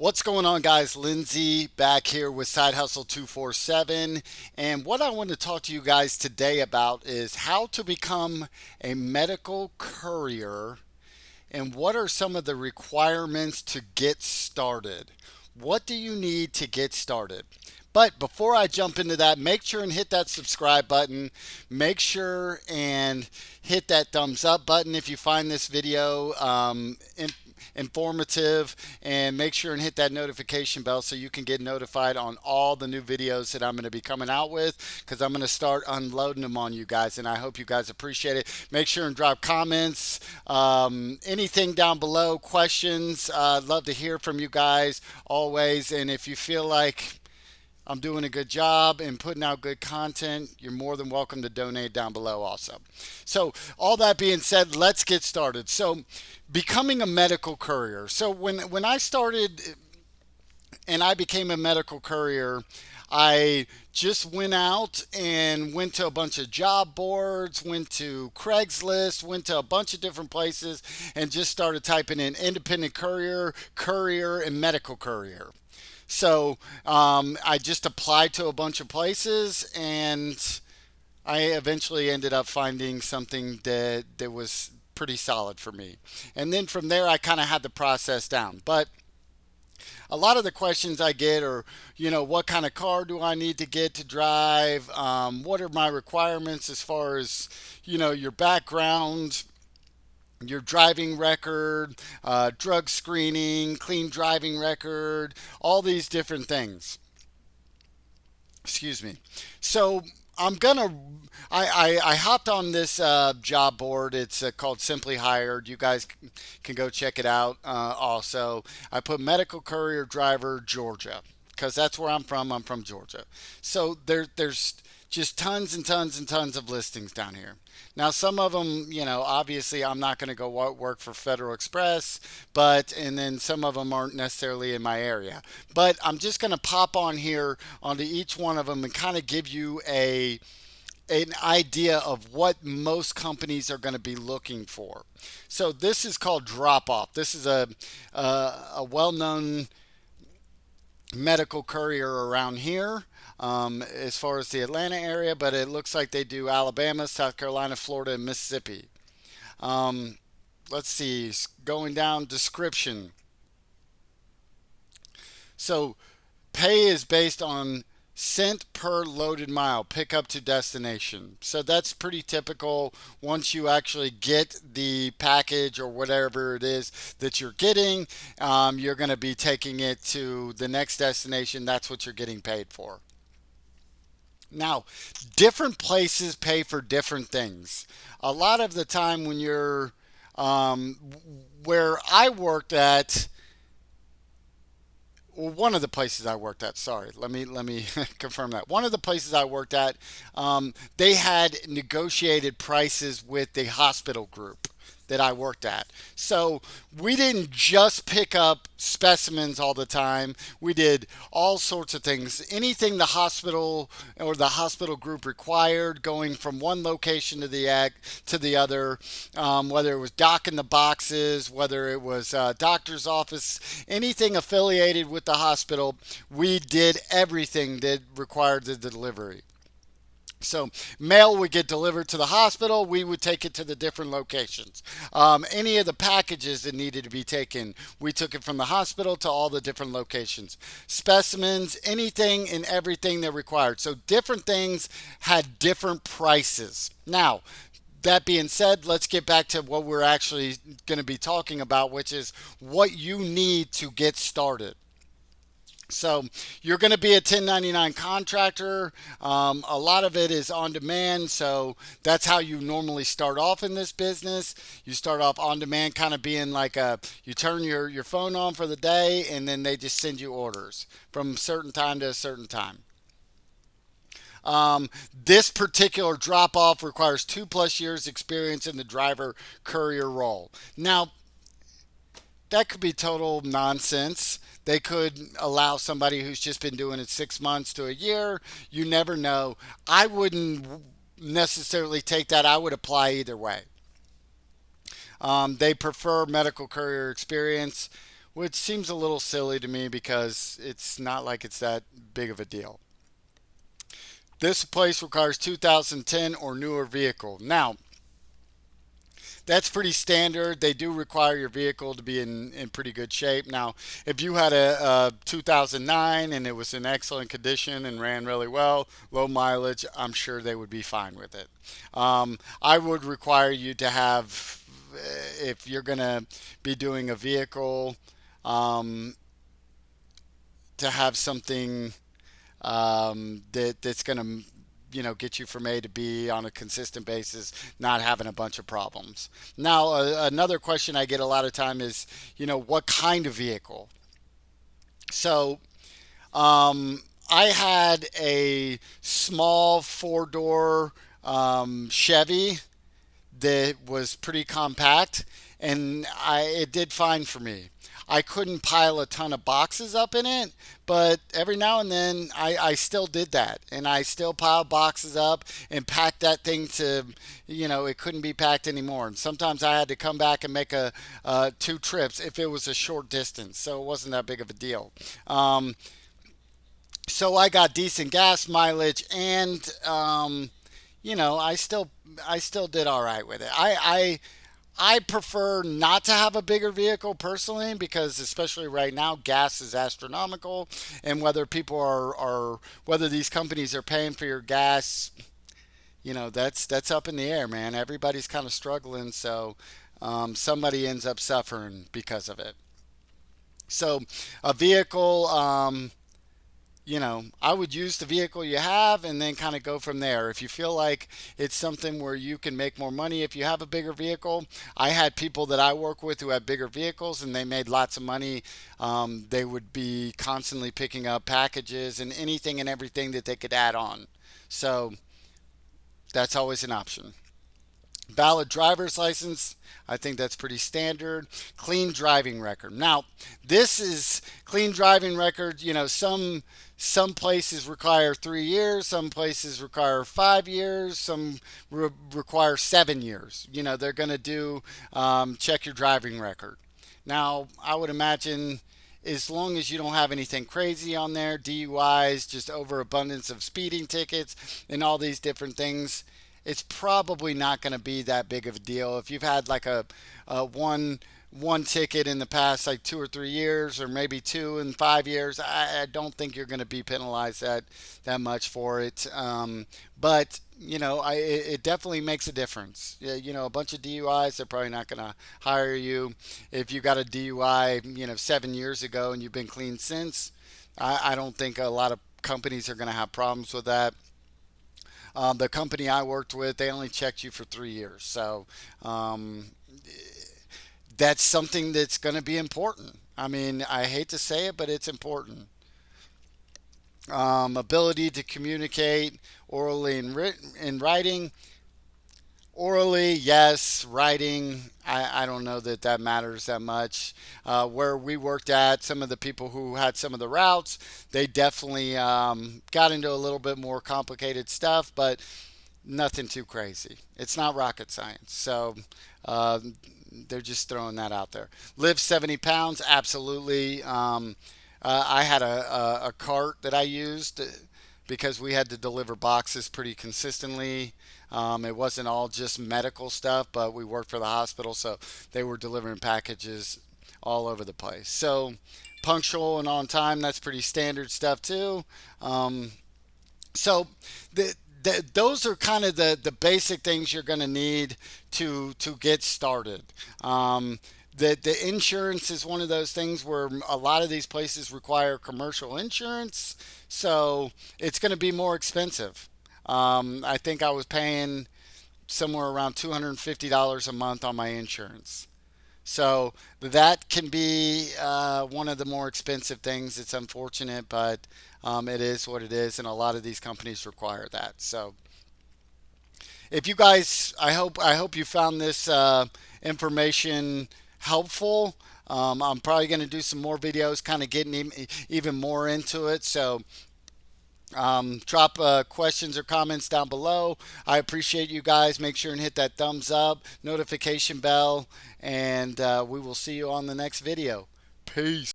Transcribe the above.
What's going on, guys? Lindsay back here with Side Hustle 247. And what I want to talk to you guys today about is how to become a medical courier and what are some of the requirements to get started. What do you need to get started? But before I jump into that, make sure and hit that subscribe button. Make sure and hit that thumbs up button if you find this video informative, and make sure and hit that notification bell so you can get notified on all the new videos that I'm going to be coming out with, because I'm going to start unloading them on you guys, and I hope you guys appreciate it. Make sure and drop comments, anything down below, questions. I'd love to hear from you guys always, and if you feel like I'm doing a good job and putting out good content, you're more than welcome to donate down below also. So, all that being said, let's get started. So, becoming a medical courier. So, when I started and I became a medical courier, I just went out and went to a bunch of job boards, went to Craigslist, went to a bunch of different places, and just started typing in independent courier, courier, and medical courier. So I just applied to a bunch of places, and I eventually ended up finding something that was pretty solid for me. And then from there, I kind of had the process down. But a lot of the questions I get are, what kind of car do I need to get to drive? What are my requirements as far as, your background, your driving record, drug screening, clean driving record, all these different things. Excuse me. So I'm gonna. I hopped on this job board. It's called Simply Hired. You guys can go check it out. Also, I put medical courier driver Georgia because that's where I'm from. I'm from Georgia. So there's just tons and tons and tons of listings down here. Now, some of them, obviously I'm not going to go work for Federal Express, but, and then some of them aren't necessarily in my area. But I'm just going to pop on here onto each one of them and kind of give you an idea of what most companies are going to be looking for. So this is called drop off. This is a well-known medical courier around here, as far as the Atlanta area, but it looks like they do Alabama, South Carolina, Florida, and Mississippi. Um, let's see, going down description. So pay is based on cent per loaded mile, pickup to destination. So that's pretty typical. Once you actually get the package or whatever it is that you're getting, you're going to be taking it to the next destination. That's what you're getting paid for. Now, different places pay for different things. A lot of the time, when you're um, where I worked at, well, one of the places I worked at. Sorry, let me confirm that. One of the places I worked at, they had negotiated prices with the hospital group that I worked at. So we didn't just pick up specimens all the time. We did all sorts of things. Anything the hospital or the hospital group required, going from one location to the other, whether it was docking the boxes, whether it was doctor's office, anything affiliated with the hospital, we did everything that required the delivery. So mail would get delivered to the hospital. We would take it to the different locations. Any of the packages that needed to be taken, we took it from the hospital to all the different locations. Specimens, anything and everything that required. So different things had different prices. Now, that being said, let's get back to what we're actually going to be talking about, which is what you need to get started. So you're going to be a 1099 contractor. A lot of it is on demand. So that's how you normally start off in this business. You start off on demand, kind of being like you turn your phone on for the day, and then they just send you orders from a certain time to a certain time. This particular drop off requires 2+ years experience in the driver courier role. Now, that could be total nonsense. They could allow somebody who's just been doing it 6 months to a year. You never know. I wouldn't necessarily take that. I would apply either way. They prefer medical courier experience. which seems a little silly to me because it's not like it's that big of a deal. This place requires 2010 or newer vehicle. Now, that's pretty standard. They do require your vehicle to be in pretty good shape. Now, if you had a 2009 and it was in excellent condition and ran really well, low mileage, I'm sure they would be fine with it. I would require you to have, if you're going to be doing a vehicle, um, to have something that's going to get you from A to B on a consistent basis, not having a bunch of problems. Now, another question I get a lot of time is, what kind of vehicle? So, I had a small four-door Chevy that was pretty compact, and it did fine for me. I couldn't pile a ton of boxes up in it, but every now and then I still did that, and I still piled boxes up and packed that thing to, it couldn't be packed anymore. And sometimes I had to come back and make two trips if it was a short distance, so it wasn't that big of a deal. So I got decent gas mileage, and I still did all right with it. I prefer not to have a bigger vehicle personally because especially right now gas is astronomical, and whether people are whether these companies are paying for your gas, that's up in the air, man. Everybody's kind of struggling, so somebody ends up suffering because of it. So a vehicle, I would use the vehicle you have and then kind of go from there. If you feel like it's something where you can make more money if you have a bigger vehicle, I had people that I work with who had bigger vehicles and they made lots of money. They would be constantly picking up packages and anything and everything that they could add on. So that's always an option. Valid driver's license. I think that's pretty standard. Clean driving record. Now, this is clean driving record. Some places require 3 years. Some places require 5 years. Some require 7 years. They're going to do check your driving record. Now, I would imagine as long as you don't have anything crazy on there, DUIs, just overabundance of speeding tickets, and all these different things, it's probably not going to be that big of a deal. If you've had like a one ticket in the past like 2 or 3 years, or maybe 2 in 5 years, I don't think you're going to be penalized that much for it. But it definitely makes a difference. Yeah, a bunch of DUIs, they're probably not going to hire you. If you got a DUI, 7 years ago and you've been clean since, I don't think a lot of companies are going to have problems with that. The company I worked with, they only checked you for 3 years. So um, that's something that's going to be important. I mean, I hate to say it, but it's important. Ability to communicate orally and in writing. Orally, yes. Writing, I don't know that matters that much. Where we worked at, some of the people who had some of the routes, they definitely got into a little bit more complicated stuff, but nothing too crazy. It's not rocket science. So uh, they're just throwing that out there. Lift 70 pounds, absolutely. I had a cart that I used because we had to deliver boxes pretty consistently. It wasn't all just medical stuff, but we worked for the hospital, so they were delivering packages all over the place. So punctual and on time, that's pretty standard stuff too. Um, so those are kind of the basic things you're going to need to get started. The insurance is one of those things where a lot of these places require commercial insurance, so it's going to be more expensive. I think I was paying somewhere around $250 a month on my insurance. So that can be one of the more expensive things. It's unfortunate, but it is what it is, and a lot of these companies require that. So if you guys, I hope you found this information helpful. I'm probably going to do some more videos, kind of getting even more into it. So drop questions or comments down below. I appreciate you guys. Make sure and hit that thumbs up, notification bell, and we will see you on the next video. Peace.